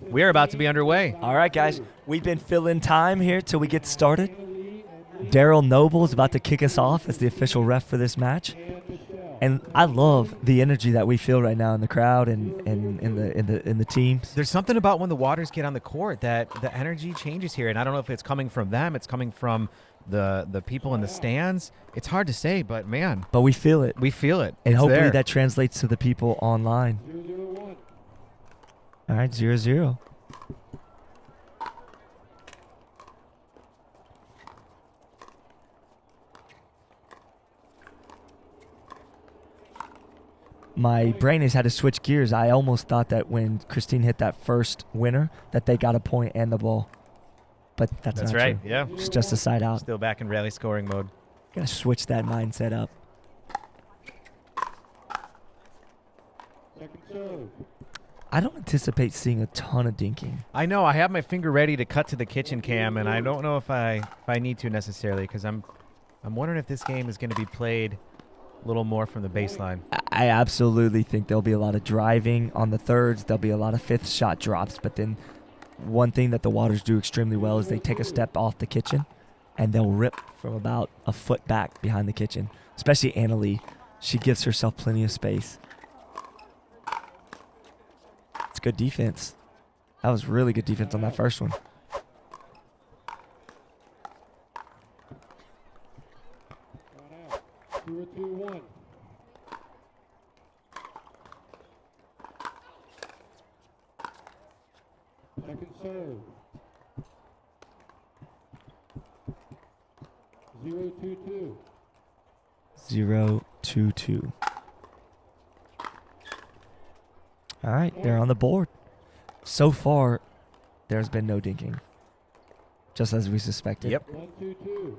We are about to be underway. All right, guys. We've been filling time here till we get started. Daryl Noble is about to kick us off as the official ref for this match. And I love the energy that we feel right now in the crowd and in the teams. There's something about when the Waters get on the court that the energy changes here, and I don't know if it's coming from them, it's coming from the people in the stands. It's hard to say, but man. But we feel it. We feel it. And it's hopefully there. that translates to the people online. All right, 0-0. My brain has had to switch gears. I almost thought that when Christine hit that first winner that they got a point and the ball. But that's not right. true. Yeah. It's just a side out. Still back in rally scoring mode. Gotta switch that mindset up. I don't anticipate seeing a ton of dinking. I know. I have my finger ready to cut to the kitchen cam, and I don't know if I need to necessarily, because I'm wondering if this game is going to be played a little more from the baseline. I absolutely think there'll be a lot of driving on the thirds. There'll be a lot of fifth shot drops. But then one thing that the Waters do extremely well is they take a step off the kitchen, and they'll rip from about a foot back behind the kitchen, especially Anna-Leigh. She gives herself plenty of space. It's good defense. That was really good defense on that first one. Second serve. 0-2-2. 0-2-2. All right, they're on the board. So far, there's been no dinking, just as we suspected. Yep. 1-2-2.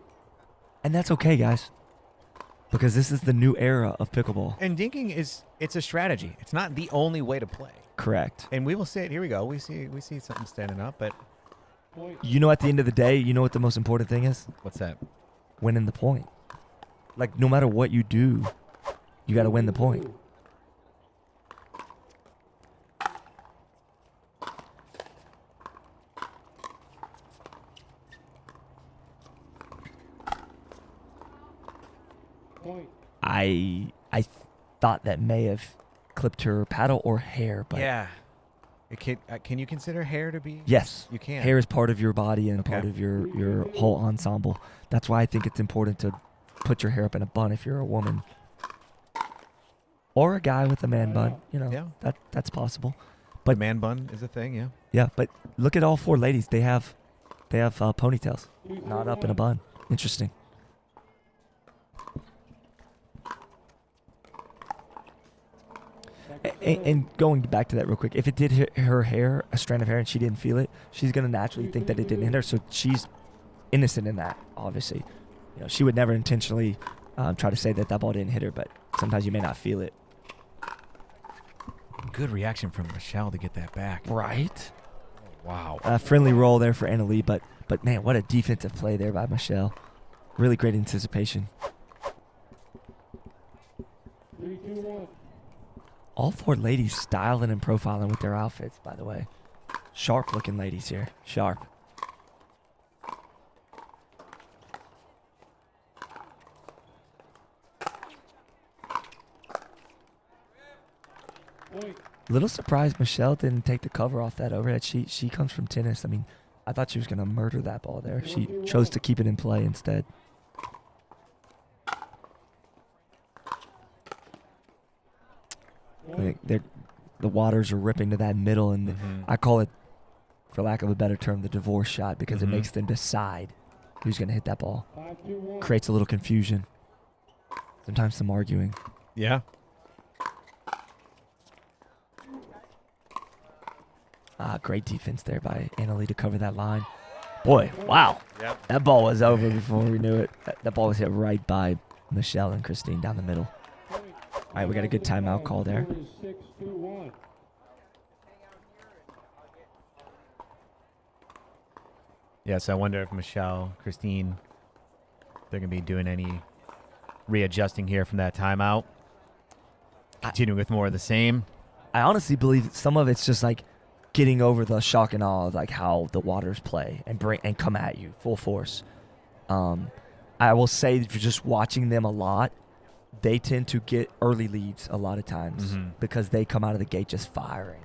And that's okay, guys, because this is the new era of pickleball. And dinking it's a strategy. It's not the only way to play. Correct. And we will see it. Here we go. We see something standing up, but You know, at the end of the day, you know what the most important thing is? what's that? Winning the point. Like, no matter what you do, you got to win the point. Point. I thought that may have clipped her paddle or hair, but Yeah. Can you consider hair to be? yes, You can. hair is part of your body and Okay. part of your whole ensemble. That's why I think it's important to put your hair up in a bun if you're a woman. Or a guy with a man bun, you know, Yeah. that's possible. But man bun is a thing, yeah. Yeah, but look at all four ladies. They have ponytails, not up in a bun. Interesting. And going back to that real quick, if it did hit her hair, a strand of hair, and she didn't feel it, she's gonna naturally think that it didn't hit her. So she's innocent in that. Obviously, you know, she would never intentionally try to say that ball didn't hit her, but sometimes you may not feel it. Good reaction from Michelle to get that back. Right. Wow. A friendly roll there for Anna-Leigh, but man, what a defensive play there by Michelle. Really great anticipation. 3-2-1. All four ladies styling and profiling with their outfits, by the way. Sharp looking ladies here. Sharp. Point. Little surprised Michelle didn't take the cover off that overhead. She comes from tennis. I mean, I thought she was going to murder that ball there. She chose to keep it in play instead. The Waters are ripping to that middle, and I call it, for lack of a better term, the divorce shot, because it makes them decide who's going to hit that ball. 5-2-1. Creates a little confusion. Sometimes some arguing. Yeah. Great defense there by Anna-Leigh to cover that line. Boy, wow. Yep. That ball was over before we knew it. That ball was hit right by Michelle and Christine down the middle. All right, we got a good timeout call there. 6-2-1. Yes, I wonder if Michelle, Christine, they're going to be doing any readjusting here from that timeout. Continuing with more of the same. I honestly believe some of it's just like getting over the shock and awe of like how the waters play and come at you full force. I will say for just watching them a lot, they tend to get early leads a lot of times because they come out of the gate just firing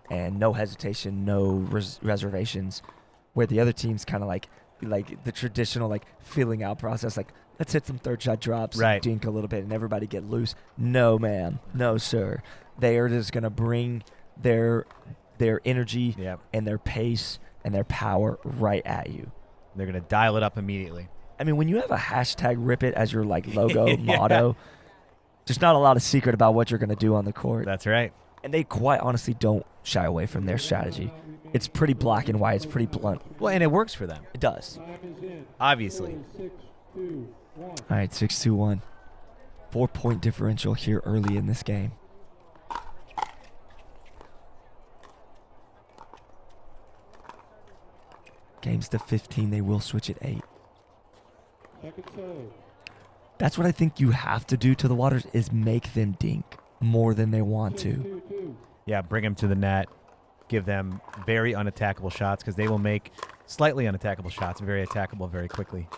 and no hesitation, no reservations, where the other team's kind of like the traditional like feeling out process, like let's hit some third shot drops, Right. and dink a little bit and everybody get loose. No, ma'am. No, sir. They are just going to bring their energy Yep. and their pace and their power right at you. They're going to dial it up immediately. I mean, when you have a hashtag rip it as your like logo motto, there's not a lot of secret about what you're going to do on the court. That's right. And they quite honestly don't shy away from their strategy. It's pretty black and white. It's pretty blunt. Well, and it works for them, It does. Time is in. obviously. 6, 2, 1. All right, 6-2-1. 4-point differential here early in this game. Games to 15. They will switch at 8. Second serve. That's what I think you have to do to the Waters is make them dink more than they want 6, to. 2, 2. Yeah, bring them to the net. Give them very unattackable shots because they will make slightly unattackable shots very attackable very quickly.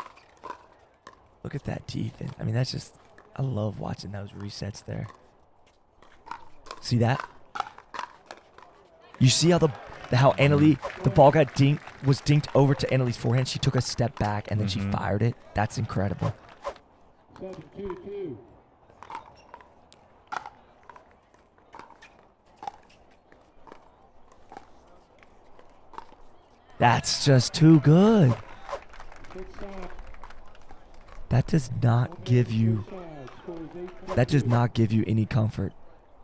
Look at that defense. I mean, that's just, I love watching those resets there. See that? You see how Anna-Leigh, the ball was dinked over to Anna-Leigh's forehand. She took a step back and then she fired it. That's incredible. 7, 2, 2. That's just too good. Good stop. That does not give you, Side. Scores 8. that does not give you any comfort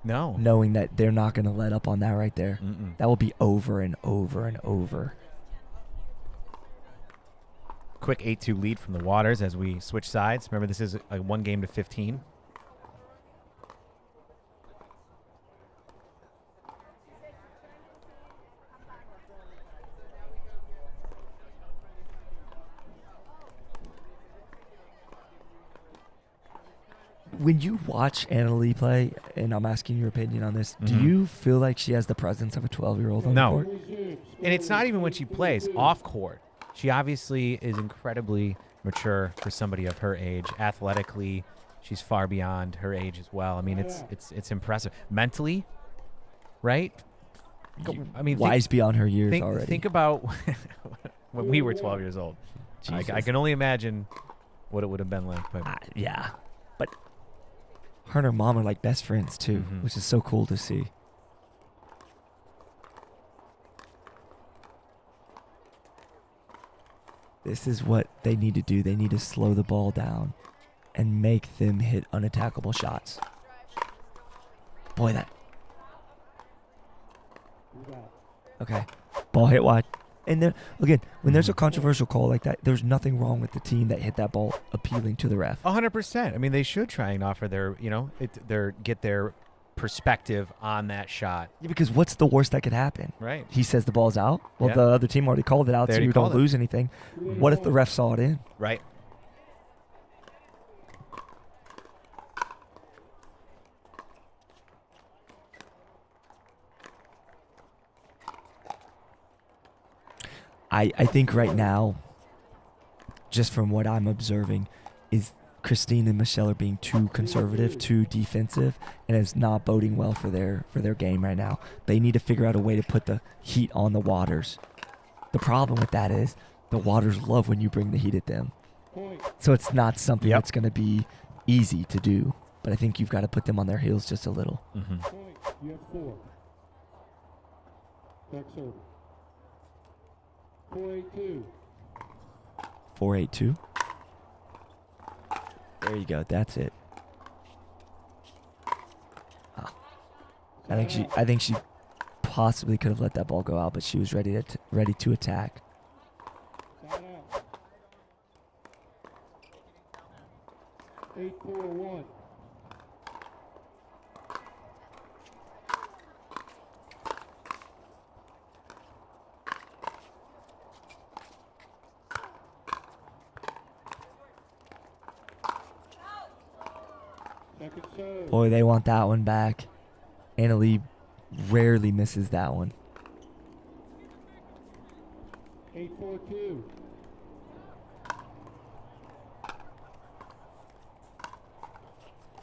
No. knowing that they're not going to let up on that right there. Mm-mm. That will be over and over and over. Quick 8-2 lead from the Waters as we switch sides. Remember, this is a 1 game to 15. When you watch Anna-Leigh play, and I'm asking your opinion on this, do you feel like she has the presence of a 12-year-old on the No. court? And it's not even when she plays off court. She obviously is incredibly mature for somebody of her age. Athletically, she's far beyond her age as well. I mean, it's impressive. Mentally, right? I mean, Wise beyond her years think, already. think about when we were 12 years old. I Jesus. can only imagine what it would have been like. But Yeah. But her and her mom are like best friends, too, which is so cool to see. This is what they need to do. They need to slow the ball down and make them hit unattackable shots. Boy, that. Okay. Ball hit wide. And then, again, when there's a controversial call like that, there's nothing wrong with the team that hit that ball appealing to the ref. 100%. I mean, they should try and offer their, get their perspective on that shot. Yeah, because what's the worst that could happen? Right. He says the ball's out. Well, Yeah. the other team already called it out, They so already you don't called it. lose anything. What if the ref saw it in? Right. I think right now, just from what I'm observing, is Christine and Michelle are being too conservative, too defensive, and it's not boding well for their game right now. They need to figure out a way to put the heat on the Waters. The problem with that is the Waters love when you bring the heat at them. Point. So it's not something Yep. that's going to be easy to do. But I think you've got to put them on their heels just a little. Mm-hmm. Point. You have 4. Back serve. 4-8-2. 4-8-2. There you go. That's it. Oh. I think she possibly could have let that ball go out, but she was ready to attack. Side out. 8-4-1. Second serve. Boy, they want that one back. Anna-Leigh rarely misses that one. 8-4-2.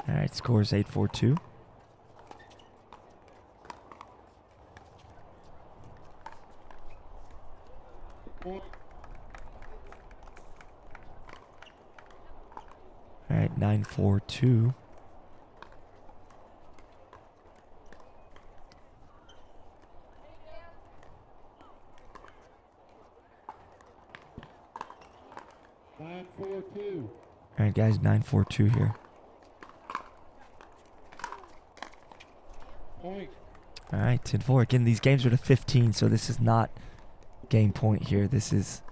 All right, score is 8-4-2. Point. All right, 9-4-2. Nine, 4-2. All right, guys, 9-4-2 here. Point. All right, 10-4. Again, these games are to 15, so this is not game point here. This is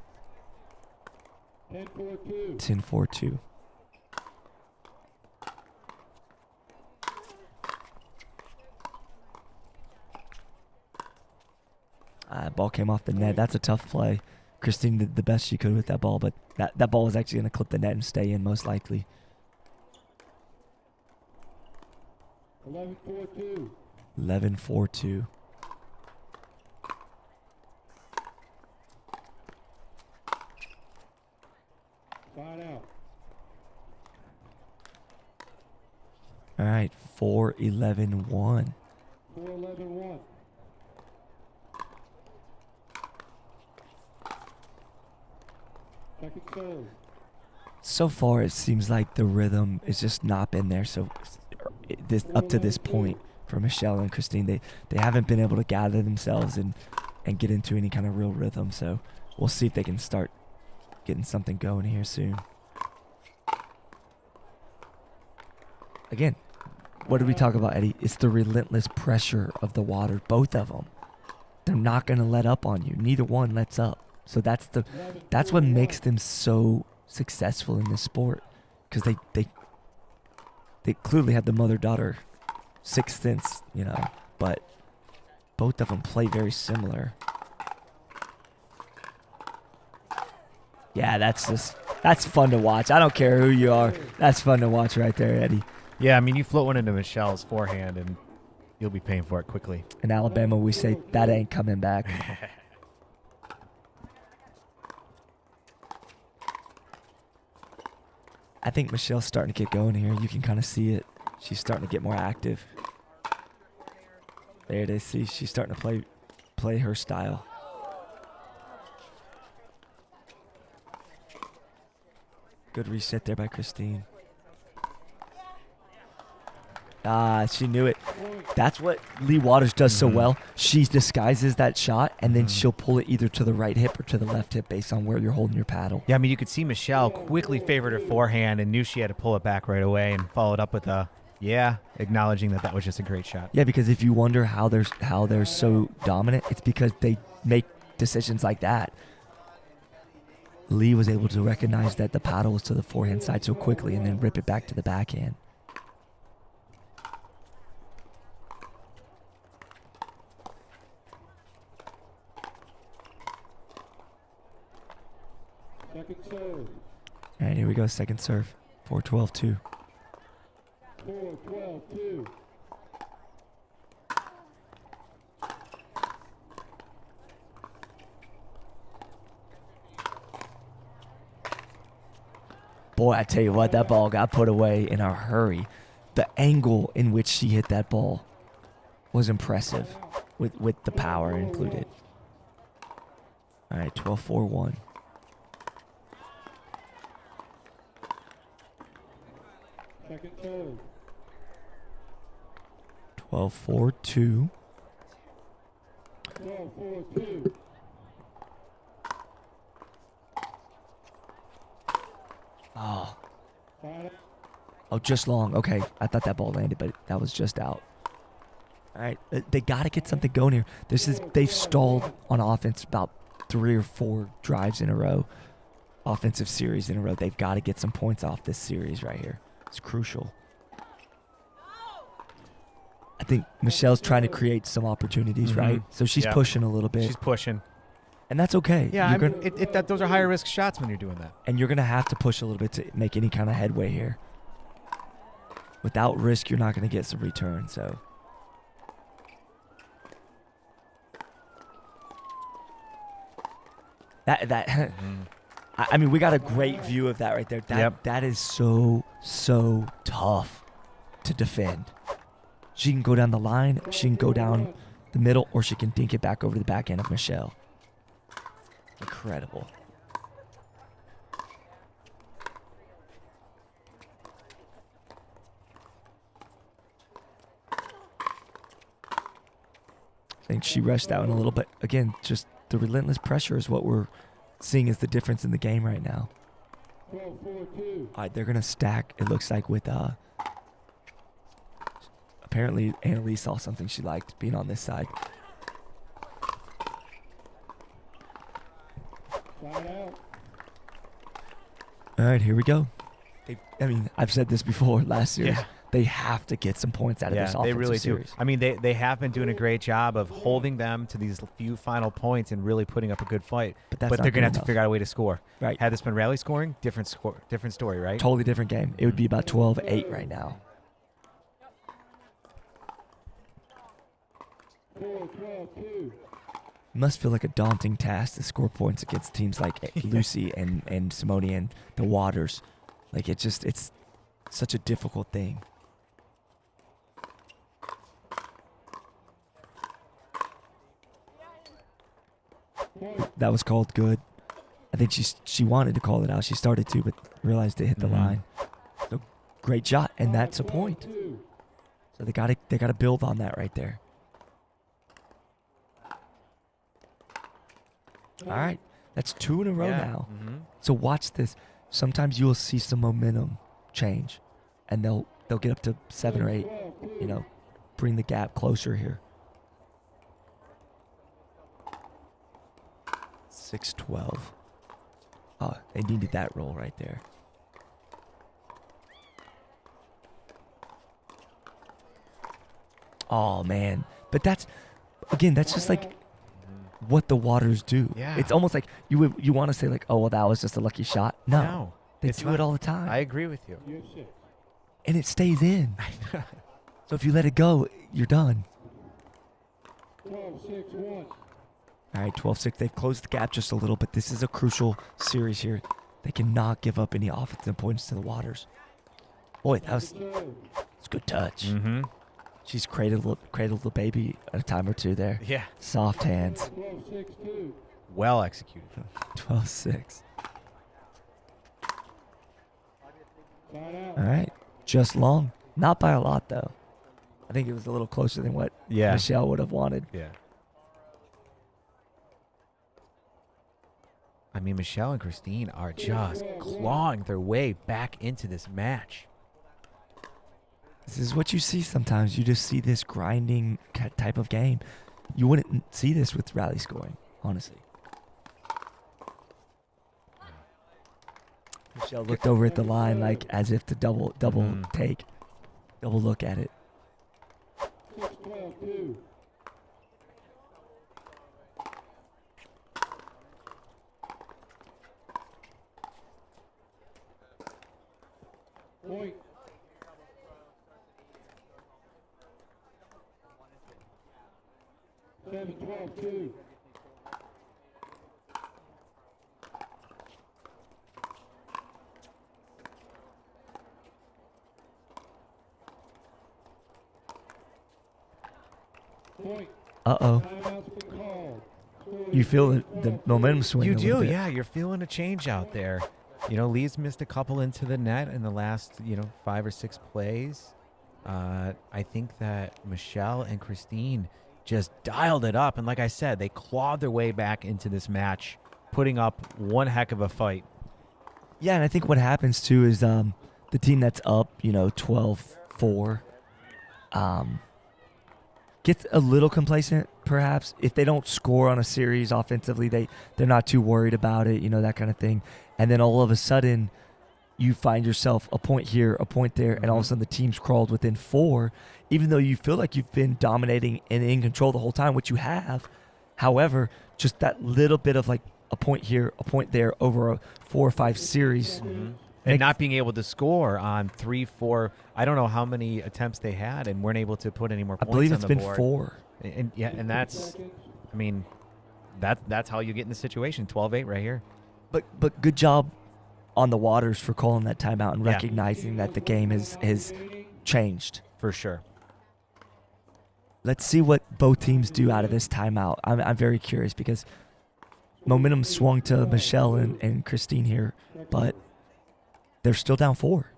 10-4-2. 10-4-2. Ball came off the net. That's a tough play. Christine did the best she could with that ball, but that ball was actually going to clip the net and stay in most likely. 11-4-2. 11-4-2. Side out. All right, 4-11-1. 4-11-1. Second serve. So far, it seems like the rhythm is just not been there. So this up to this point for Michelle and Christine, they haven't been able to gather themselves and get into any kind of real rhythm. So we'll see if they can start getting something going here soon. Again, what did we talk about, Eddie? It's the relentless pressure of the water, both of them. They're not going to let up on you. Neither one lets up. So that's what makes them so successful in this sport, because they clearly have the mother-daughter sixth sense, you know, but both of them play very similar. Yeah, that's fun to watch. I don't care who you are. That's fun to watch right there, Eddie. Yeah, I mean, you float one into Michelle's forehand, and you'll be paying for it quickly. In Alabama, we say that ain't coming back. I think Michelle's starting to get going here. You can kind of see it. She's starting to get more active. There it is. See, she's starting to play her style. Good reset there by Christine. She knew it. That's what Leigh Waters does so well. She disguises that shot, and then she'll pull it either to the right hip or to the left hip based on where you're holding your paddle. Yeah, I mean, you could see Michelle quickly favored her forehand and knew she had to pull it back right away, and followed up with a, acknowledging that was just a great shot. Yeah, because if you wonder how they're so dominant, it's because they make decisions like that. Leigh was able to recognize that the paddle was to the forehand side so quickly and then rip it back to the backhand. Second serve. All right, here we go. Second serve. 4-12-2. 4-12-2. Boy, I tell you what, that ball got put away in a hurry. The angle in which she hit that ball was impressive, with the power included. All right, 12-4-1. Second serve. 12-4-2. 12-4-2. Oh. Side out. Oh, just long. Okay, I thought that ball landed, but that was just out. All right, they got to get something going here. They've stalled on offense about 3 or 4 drives in a row, offensive series in a row. They've got to get some points off this series right here. It's crucial. I think Michelle's trying to create some opportunities, right? So she's pushing a little bit. She's pushing. And that's okay. Yeah, those are higher risk shots when you're doing that. And you're going to have to push a little bit to make any kind of headway here. Without risk, you're not going to get some return, so. That I mean, we got a great view of that right there. That is so tough to defend. She can go down the line, she can go down the middle, or she can dink it back over the backhand of Michelle. Incredible. I think she rushed that one a little bit. Again, just the relentless pressure is what we're seeing as the difference in the game right now. 12-4-2. All right, they're going to stack, it looks like, with apparently Anna-Leigh saw something she liked being on this side. Side out. All right, here we go. I mean, I've said this before last series. Yeah. They have to get some points out of this Yeah, offensive they really series. do. I mean, they have been doing a great job of holding them to these few final points and really putting up a good fight. But that's But not they're good going to have to enough. figure out a way to score. Right. Had this been rally scoring, different story, right? Totally different game. It would be about 12-8 right now. 4-12-2. Must feel like a daunting task to score points against teams like Lucy and Simone and the Waters. Like, it's such a difficult thing. That was called good. I think she wanted to call it out. She started to, but realized it hit the Mhm. line. So great shot, and that's a point. 2. So they gotta build on that right there. All right, that's 2 in a row now. Mm-hmm. So watch this. Sometimes you'll see some momentum change, and they'll get up to 7 or 8. 12-2. You know, bring the gap closer here. 6-12. Oh, they needed that roll right there. Oh man, but that's just like what the Waters do. Yeah. It's almost like you want to say like, oh well, that was just a lucky shot. No, they it's do it not. all the time, I agree with you. You're 6. and it stays in. So if you let it go, you're done. 12-6-1. All right, 12-6. They've closed the gap just a little, but this is a crucial series here. They cannot give up any offensive points to the Waters. Boy, that's a good touch. Mm-hmm. She's cradled the baby a time or two there. Yeah. Soft hands. 12-6-2. Well executed. 12-6. Side out. All right, just long. Not by a lot, though. I think it was a little closer than what Yeah. Michelle would have wanted. Yeah. I mean, Michelle and Christine are just clawing their way back into this match. This is what you see sometimes. You just see this grinding type of game. You wouldn't see this with rally scoring, honestly. Michelle looked over at the line like as if to double Mhm. take, double look at it. 6-12-2. Point. Seven, 12-2. Point. Uh-oh. Timeout's been called. Score You is feel the momentum swing You a little do, bit. yeah. You're feeling a change out there. You know, Lee's missed a couple into the net in the last, 5 or 6 plays. I think that Michelle and Christine just dialed it up. And like I said, they clawed their way back into this match, putting up one heck of a fight. Yeah, and I think what happens too is the team that's up, 12-4, gets a little complacent, perhaps. If they don't score on a series offensively, they're not too worried about it, that kind of thing. And then all of a sudden, you find yourself a point here, a point there, and all of a sudden the team's crawled within 4, even though you feel like you've been dominating and in control the whole time, which you have. However, just that little bit of like a point here, a point there over a 4 or 5 series. And not being able to score on 3, 4, I don't know how many attempts they had and weren't able to put any more I points believe on it's the been board. 4. And that's, I mean, that's how you get in the situation. 12-8 right here. But good job on the Waters for calling that timeout and Yeah. recognizing that the game has changed. For sure. Let's see what both teams do out of this timeout. I'm very curious because momentum swung to Michelle and Christine here, but they're still down 4.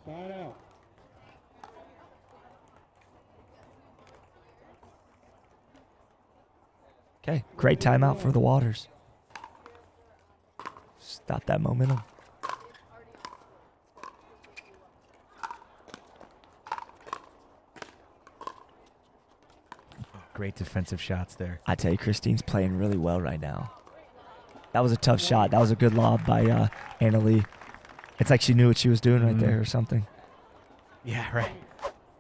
Side out. Okay, great timeout for the Waters. Stop that momentum. Great defensive shots there. I tell you, Christine's playing really well right now. That was a tough shot. That was a good lob by Anna-Leigh. It's like she knew what she was doing right there or something. Yeah, right.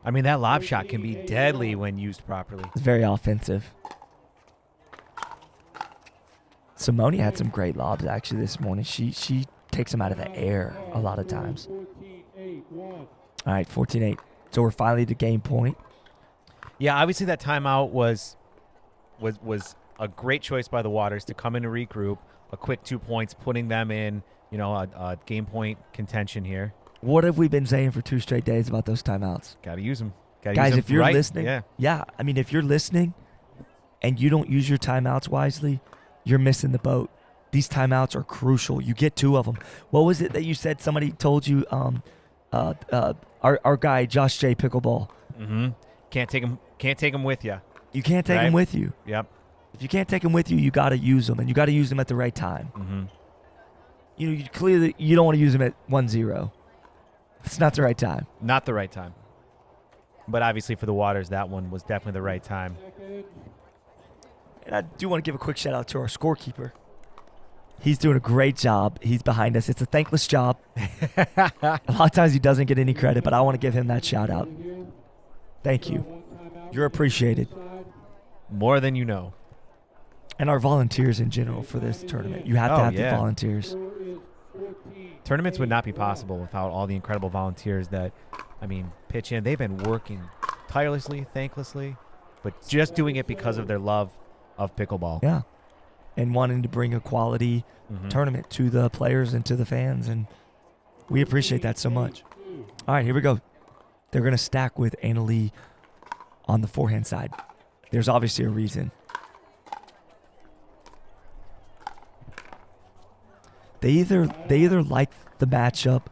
I mean, that lob shot can be deadly when used properly. It's very offensive. Simone had some great lobs actually this morning. She takes them out of the air a lot of times. 14-8, 1. All right, 14-8. So we're finally to game point. Yeah, obviously that timeout was a great choice by the Waters to come in and regroup. A quick 2 points, putting them in, a game point contention here. What have we been saying for 2 straight days about those timeouts? Got to use them. Guys, if you're listening, yeah. I mean, if you're listening and you don't use your timeouts wisely, you're missing the boat. These timeouts are crucial. You get 2 of them. What was it that you said somebody told you? Our guy, Josh J. Pickleball. Mm-hmm. Can't take them with you. You can't take them with you. Yep. If you can't take them with you, you got to use them, and you got to use them at the right time. Mm-hmm. You clearly you don't want to use them at 1-0. It's not the right time. Not the right time. But obviously for the Waters, that one was definitely the right time. And I do want to give a quick shout out to our scorekeeper. He's doing a great job. He's behind us. It's a thankless job. A lot of times he doesn't get any credit, but I want to give him that shout out. Thank you. You're appreciated. More than you know. And our volunteers in general for this tournament. You have to have the volunteers. Tournaments would not be possible without all the incredible volunteers that, pitch in. They've been working tirelessly, thanklessly, but just doing it because of their love of pickleball. Yeah. And wanting to bring a quality tournament to the players and to the fans. And we appreciate that so much. All right, here we go. They're going to stack with Anna-Leigh on the forehand side. There's obviously a reason. They either like the matchup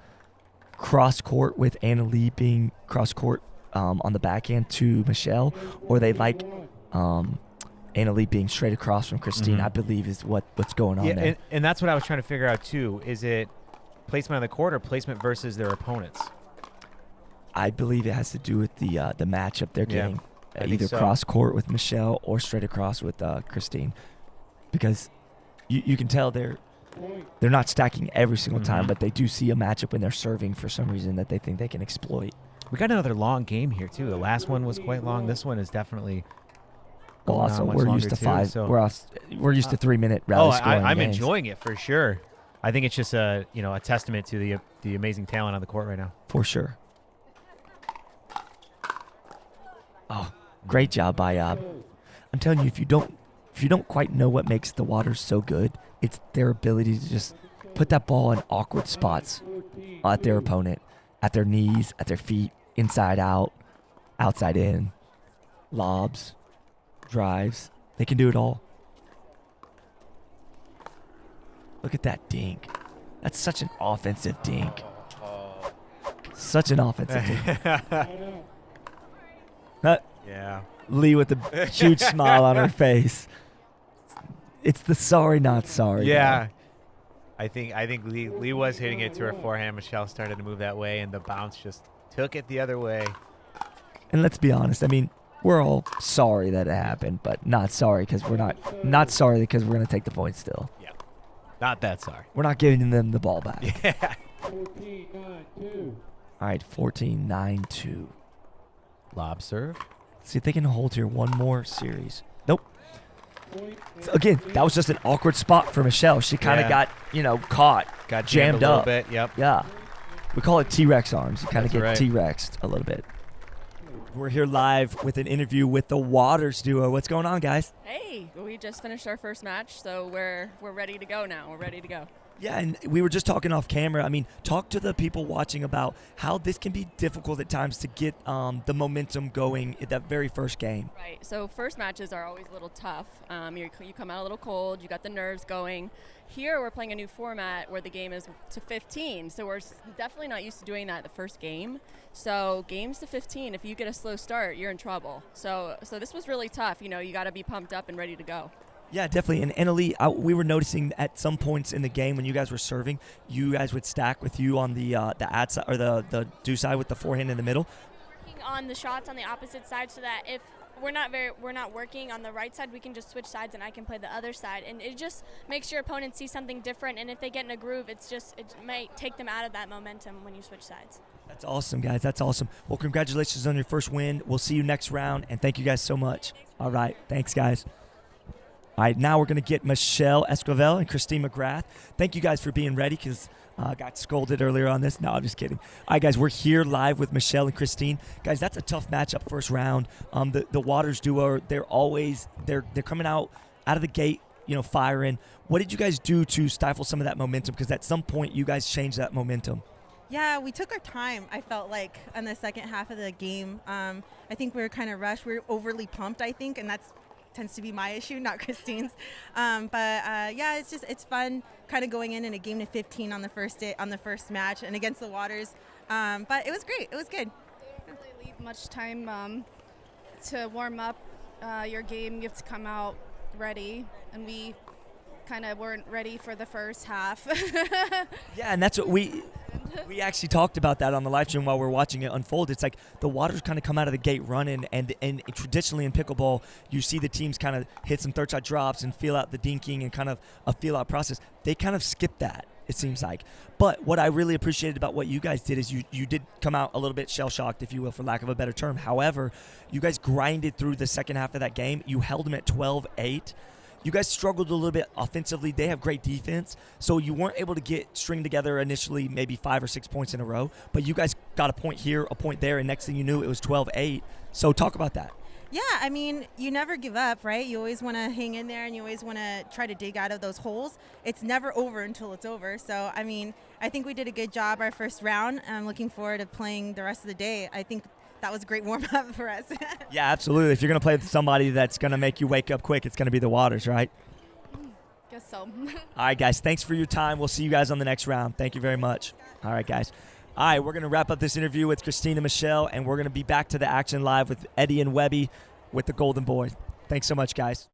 cross court with Anna-Leigh being cross court on the backhand to Michelle, or they like Anna-Leigh being straight across from Christine. I believe is what's going on there. And that's what I was trying to figure out too. Is it placement on the court or placement versus their opponents? I believe it has to do with the matchup they're getting. Either so. cross court with Michelle or straight across with Christine, because you can tell they're not stacking every single time, but they do see a matchup when they're serving for some reason that they think they can exploit. We got another long game here too. The last one was quite long. This one is definitely. Well, also we're used to too, 5. so. We're used to 3-minute rally scoring. I'm games. enjoying it for sure. I think it's just a testament to the amazing talent on the court right now. For sure. Oh, great job by I'm telling you, if you don't quite know what makes the Waters so good, it's their ability to just put that ball in awkward spots at their opponent, at their knees, at their feet, inside out, outside in, lobs, drives. They can do it all. Look at that dink. That's such an offensive dink. Such an offensive dink. Yeah. Leigh with a huge smile on her face. It's the sorry, not sorry. Yeah. I think Leigh was hitting it to her forehand. Michelle started to move that way, and the bounce just took it the other way. And let's be honest. We're all sorry that it happened, but not sorry because we're not sorry because we're going to take the point still. Yeah. Not that sorry. We're not giving them the ball back. Yeah. 14-9-2. All right, 14-9-2. Lob serve. See if they can hold here one more series. Nope. So again, that was just an awkward spot for Michelle. She kind of Yeah. got, caught, Got jammed a little up. bit. Yep. Yeah. We call it T-Rex arms. You kind of That's get right. T-Rexed a little bit. We're here live with an interview with the Waters duo. What's going on, guys? Hey, we just finished our first match, so we're ready to go now. We're ready to go. Yeah, and we were just talking off camera. I mean, talk to the people watching about how this can be difficult at times to get the momentum going at that very first game. Right. So first matches are always a little tough. You come out a little cold. You got the nerves going. Here we're playing a new format where the game is to 15. So we're definitely not used to doing that the first game. So games to 15, if you get a slow start, you're in trouble. So this was really tough. You got to be pumped up and ready to go. Yeah, definitely. And Anna-Leigh, we were noticing at some points in the game when you guys were serving, you guys would stack with you on the ad side or the do side with the forehand in the middle. Working on the shots on the opposite side so that if we're not working on the right side, we can just switch sides and I can play the other side. And it just makes your opponent see something different. And if they get in a groove, it might take them out of that momentum when you switch sides. That's awesome, guys. That's awesome. Well, congratulations on your first win. We'll see you next round, and thank you guys so much. All right. Thanks, guys. All right, now we're going to get Michelle Esquivel and Christine McGrath. Thank you guys for being ready because I got scolded earlier on this. No, I'm just kidding. All right, guys, we're here live with Michelle and Christine. Guys, that's a tough matchup first round. The Waters duo, they're coming out of the gate, firing. What did you guys do to stifle some of that momentum? Because at some point, you guys changed that momentum. Yeah, we took our time, I felt like, in the second half of the game. I think we were kind of rushed. We were overly pumped, I think, and that's tends to be my issue, not Christine's. Yeah, it's fun kind of going in a game to 15 on the first match and against the Waters. But it was great. It was good. They don't really leave much time to warm up your game. You have to come out ready, and we kind of weren't ready for the first half. Yeah, and that's what we actually talked about that on the live stream while we were watching it unfold. It's like the Waters kind of come out of the gate running, and traditionally in pickleball, you see the teams kind of hit some third shot drops and feel out the dinking and kind of a feel out process. They kind of skip that, it seems like. But what I really appreciated about what you guys did is you did come out a little bit shell-shocked, if you will, for lack of a better term. However, you guys grinded through the second half of that game. You held them at 12-8. You guys struggled a little bit offensively. They have great defense, so you weren't able to string together initially maybe 5 or 6 points in a row, but you guys got a point here, a point there, and next thing you knew, it was 12-8. So talk about that. Yeah, I mean, you never give up, right? You always want to hang in there, and you always want to try to dig out of those holes. It's never over until it's over. So, I mean, I think we did a good job our first round. I'm looking forward to playing the rest of the day. I think that was a great warm-up for us. Yeah, absolutely. If you're going to play with somebody that's going to make you wake up quick, it's going to be the Waters, right? Guess so. All right, guys, thanks for your time. We'll see you guys on the next round. Thank you very much. All right, guys. All right, we're going to wrap up this interview with Christine and Michelle, and we're going to be back to the action live with Eddie and Webby with the Golden Boys. Thanks so much, guys.